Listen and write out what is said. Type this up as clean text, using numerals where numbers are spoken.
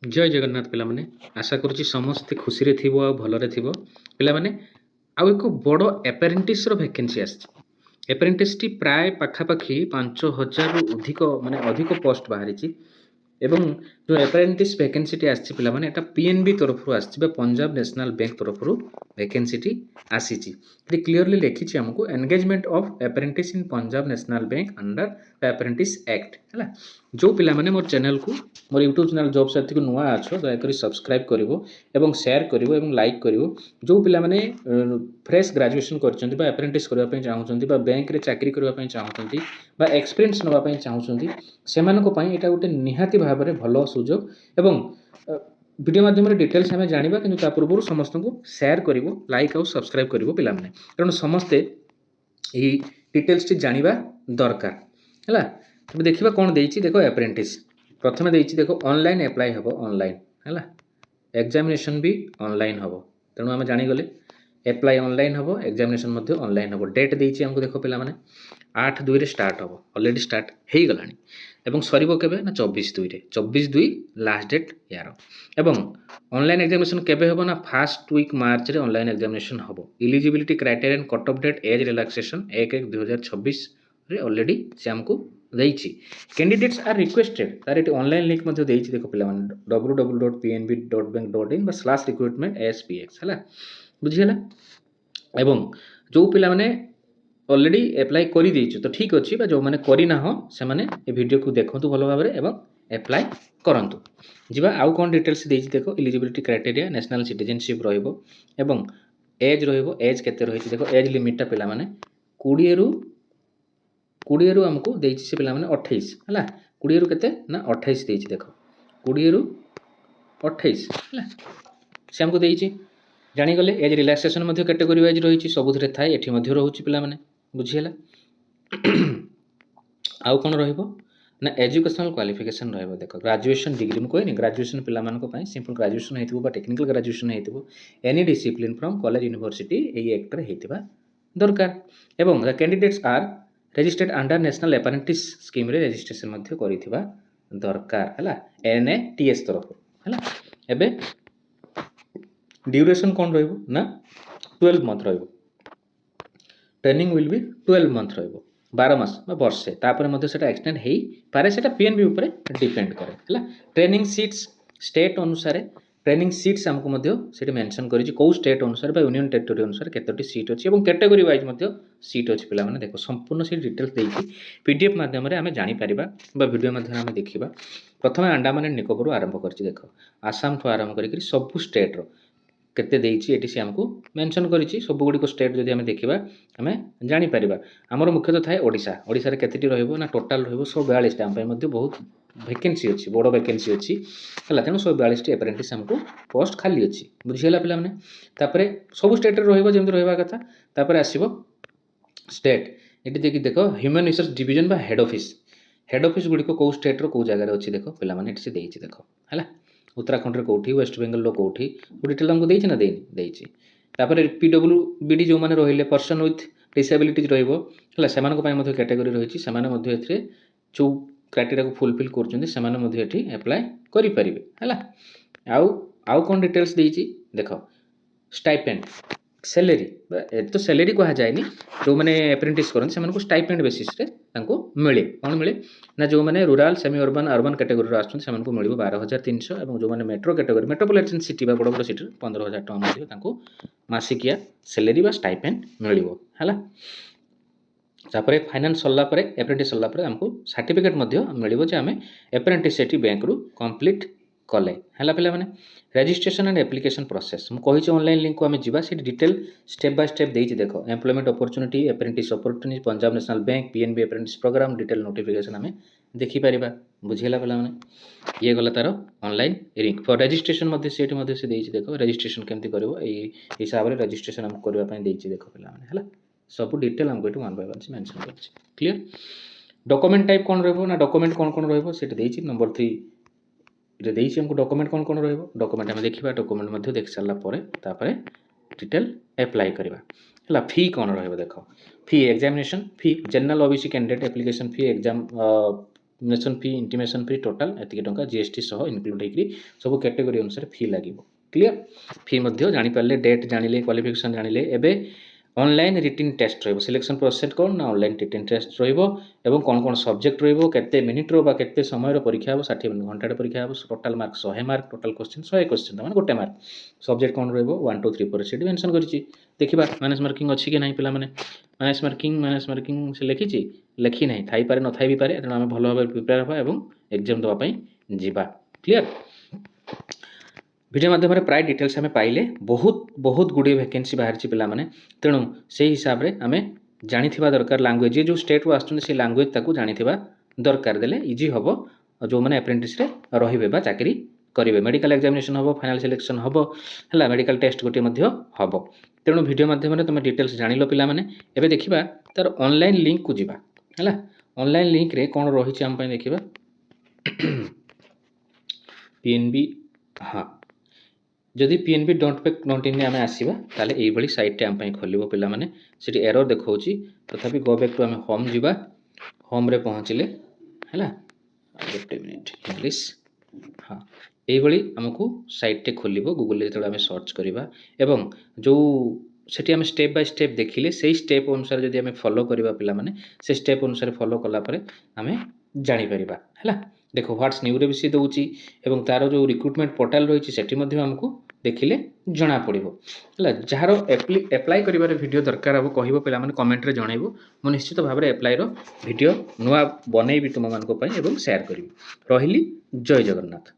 जय जगन्नाथ पिला माने आशा करुच्ची समस्ते खुशी रे थिबो आ भलरे थिबो पिला माने आउ एक बड़ एपेरेंटिस रो वैकेंसी आछि एपेरेंटिस टी प्राय पाखापाखी 5000 रु अधिक माने अधिक पोस्ट बाहरी एवं जो एपेरेंटिस वैकेंसी टी आछि पिला माने एटा पीएनबी तरफ रु आछि बा पंजाब नेशनल बैंक तरफ रु वैकेंसी टी आछि छि क्लियरली लिखि छि हमको engagement of apprentice in Punjab national Bank under apprentice act हैला जो पिला माने मोर चैनल को मोर यूट्यूब चैनल जॉब साथी को नुआ आछो दया करी सब्सक्राइब करिवो एवं शेयर करिवो एवं लाइक करिवो जो पिला माने फ्रेश ग्रेजुएशन करचंती बा एप्रेंटिस करबा पई चाहउचंती बा बैंक रे चाकरी करबा पई चाहउचंती बा एक्सपीरियंस नबा पई चाहउचंती सेमानको पई एटा गोटे निहाती भाबरे भलो सुजोग एवं वीडियो माध्यम रे डिटेल्स हमें जानिबा किंतु ता पूर्व समस्त को शेयर करिवो लाइक और सब्सक्राइब करिवो पिला माने कारण समस्ते एही डिटेल्स टी जानिबा दरकार हैला तबे देखिबा कोन देइची देखो एप्रेंटिस प्रथमे देइची देखो ऑनलाइन अप्लाई हबो ऑनलाइन हैला एग्जामिनेशन भी ऑनलाइन हबो तेणु आम जानीगले एप्लाई ऑनलाइन हबो एग्जामिनेशन मध्य ऑनलाइन हबो डेट देइची हमको देखो पिला माने 8/2 रे स्टार्ट हबो ऑलरेडी स्टार्ट हेई गलानी एवं सरीबो केबे ना 24/2 रे 24/2 लास्ट डेट यार एवं ऑनलाइन एग्जामिनेशन केबे हबो ना फर्स्ट वीक मार्च रे ऑनलाइन एग्जामिनेशन हबो eligibility criteria and cut off date age relaxation 1/1/2026 रे ऑलरेडी से हमको देइची कैंडिडेट्स आर रिक्वेस्टेड तार एटी ऑनलाइन लिंक मध्ये देइची देखो पिला माने www.pnb.bank.in/recruitment.spx हला बुझियला एवं जो पिला माने ऑलरेडी अप्लाई करि देइछु तो ठीक अछि बा जो माने करि ना हो से माने ए वीडियो को देखंतु भलो भाबरे एवं अप्लाई करंतु जिबा आउ कोन डिटेल्स देइछि देखो एलिजिबिलिटी क्राइटेरिया नेशनल सिटीजनशिप रहइबो एवं एज रहइबो एज केते रहिछि देखो एज लिमिट ता पिला माने 20 रु हमको देइछि से पिला माने 28 हला 20 रु केते ना 28 देइछि देखो 20 रु 28 हला से हमको देइछि जानि गले एज रिलैक्सेशन मध्ये कैटेगरी वाइज रहिछि सबुथरे थाय एठी मध्ये रहउछि पिला माने बुझियला आउ कोन रहइबो ना एजुकेशनल क्वालिफिकेशन रहइबो देखो ग्रेजुएशन डिग्री म कोइनी ग्रेजुएशन पिला मानको पई सिंपल ग्रेजुएशन हेतिबो बा टेक्निकल ग्रेजुएशन हेतिबो any discipline from college university एई एक्ट रे हेतिबा दरकार एवं the candidates are registered under national apprentice scheme रे रजिस्ट्रेशन मध्ये करिथिबा दरकार हला एनएटीएस तरफ हला एबे ड्यूरेशन कोन रहइबो ना 12 मंथ रहइबो ट्रेनिंग विल बी 12 मंथ रहइबो 12 मास बा वर्षे तापर मध्ये सेटा एक्सटेंड हेई पारे सेटा पीएनबी ऊपर डिपेंड करे हला ट्रेनिंग सीट्स स्टेट अनुसार ट्रेनिंग सीट्स हमको मध्ये सेठी मेंशन करि को स्टेट अनुसार बा यूनियन टेरिटरी अनुसार केतोटी सीट अछि एवं कैटेगरी वाइज मध्ये सीट अछि पिला माने देखो संपूर्ण सीट डिटेल्स देइछि पीडीएफ माध्यम रे हमें जानि परिबा बा वीडियो माध्यम रे हमें देखिबा प्रथमे अंडमान एंड निकोबर आरंभ करछि देखो आसाम ठो आरंभ करि सब स्टेट रो केते देइछि एटी से हमको मेंशन करिछि सब गुडी को स्टेट जदि हमें देखिबा हमें जानि परिबा हमर मुख्यतः थाए ओडिसा ओडिसा रे केतेटी रहइबो ना टोटल रहइबो 142 टा हम मध्ये बहुत वैकेंसी अछि बड़ वैकेंसी अछि हला तेनु 142 टी एपेरेंटिस हमको पोस्ट खाली अछि बुझियला पिला माने तापरे सब स्टेट रे रहइबो जेमति रहइबा कथा तापरे आसीबो स्टेट एटी देखि देखो ह्यूमन रिसोर्स डिवीजन बा हेड ऑफिस गुडी को स्टेट रो को जगह रे अछि देखो पिला माने एटी से देइछि देखो हला उत्तराखंड रे कोठी वेस्ट बेंगल रो कोठी डिटेल हमको देइछि ना देइछि तापरे पीडब्ल्यूबीडी जो माने रहिले पर्सन विथ डिसेबिलिटीज रहइबो हला सेमान को पय मध्ये कैटेगरी रहिछि सेमान मध्ये एथरे जो क्राइटेरिया को फुलफिल करचोंदी सेमान मध्ये एठी अप्लाई करि परिबे हला आउ कोन डिटेल्स देइछि देखो स्टाइपेंड सैलरी तो सैलरी कहा जायनी जो माने एप्रेंटिस करन सेमान को स्टाइपेंड बेसिस रे तांको मिले कोन मिले ना जो माने rural semi urban urban category रो आछन सेमान को मिलिबो 12300 एवं जो माने मेट्रो कैटेगरी मेट्रोपॉलिटन सिटी बा बड़ बड़ सिटी 15000 टका मध्ये तांको मासिकिया सैलरी बा स्टाइपेंड मिलिबो हला तापरे फाइनेंस सल्ला परे एप्रेंटिस सल्ला परे हमको सर्टिफिकेट मध्ये मिलिबो जे हमें एप्रेंटिस सेठी बैंक रु कंप्लीट कले हला पिला माने रजिस्ट्रेशन एंड एप्लिकेशन प्रोसेस हम कहि छ ऑनलाइन लिंक को हमें जिबा से डिटेल स्टेप बाय स्टेप देइ छ देखो employment opportunity apprentice opportunity Punjab national bank PNB apprentice programme detail notification हमें देखि परिबा बुझियला पिला माने ये गला तारो ऑनलाइन लिंक फॉर रजिस्ट्रेशन मध्ये सेठी मध्ये से देइ छ देखो रजिस्ट्रेशन केमति करबो ए हिसाब रे रजिस्ट्रेशन हम करबा पय देइ छ देखो पिला माने हला सब डिटेल हमको एटु 1 बाय 1 से मेंशन करछि क्लियर डॉक्यूमेंट टाइप कोन रहबो ना डॉक्यूमेंट कोन कोन रहबो सेठी देइ छ नंबर 3 रे देइ छ हमको डॉक्यूमेंट कोन कोन रहबो डॉक्यूमेंट हम देखिबा डॉक्यूमेंट मध्ये देख साला परे तापरे डिटेल अप्लाई करबा हला फी कोन रहबो देखो fee examination fee general OBC candidate application fee exam invitation fee intimation fee total एतिक टंका जीएसटी सह इनक्लूड होकरी सब कैटेगरी अनुसार फी लगे क्लियर फी मध्य जानी पारले डेट जानिले क्वालिफिकेशन जानिले एबे ऑनलाइन रिटन टेस्ट रहिबो सिलेक्शन प्रोसेस कोन ना ऑनलाइन रिटन टेस्ट रहिबो एवं कोन कोन सब्जेक्ट रहिबो केते मिनिट रो बा केते समय रो परीक्षा हो 60 मिनिट घंटा परीक्षा हो total mark 100 mark total question 100 question माने गोटे मार्क सब्जेक्ट कोन रहिबो 1 2 3 4 से मेंशन करिछि देखिबा माइनस मार्किंग अछि कि नहीं पिला माने माइनस मार्किंग से लिखिछि लिखि नहीं थाई पारे न थाई भी पारे तेणु आम भल भाव प्रिपेयर होगा एवं एग्जाम देवा पई जिबा क्लियर वीडियो माध्यम प्राय डिटेल्स आम पाइले बहुत गुड़े वैकेंसी बाहरी पिला माने तेणु से हिसाब रे आम जानिथिबा दरकार लैंग्वेज जो स्टेट रो आछन से लैंग्वेज ताकू जानिथिबा दरकार देले इजी हबो जो माने अप्रेंटिस रे रहिबे बा चाकरी करिवे मेडिकल एग्जामिनेशन हबो फाइनल सिलेक्शन हबो हला मेडिकल टेस्ट गोटे मध्य हबो तेणु वीडियो माध्यम तुम डिटेल्स जानिलो पिला माने एबे देखिबा तार ऑनलाइन लिंक को जिबा हला ऑनलाइन लिंक रे कोन रहिछि हम पय देखिबा पीएनबी हाँ जदि pnb.pec.in आम आसवा ताले यही भाई साइट आम खोल पिला माने सेठी एरर देखौछि तथापि गो बैक टू आम होम जीवा होम रे पहुँचले है गोटे मिनिट इंग्लिश हाँ यही आमको साइट टे खोल गूगल जो आम सर्च करवा एवं जो सेठी आम स्टेप बाय स्टेप देखिले से स्टेप अनुसार जदि आम फॉलो करवा पिला माने से स्टेप अनुसार फॉलो कला परे आम जानि परिबा है देख व्हाट्स न्यू रे भी सी दउछि एवं तार जो रिक्रुटमेंट पोर्टाल रही सेठी मध्य हमको देखिले जना पड़िबो हला जहार एप्लाई करिवार वीडियो दरकार हबो कहिबो पिला माने कमेंट रे जणाइबो मो निश्चित भाव रे एप्लाई रो वीडियो नुआ बनेइबि तुम मानको पई एवं शेयर करिवि रहिली जय जगन्नाथ।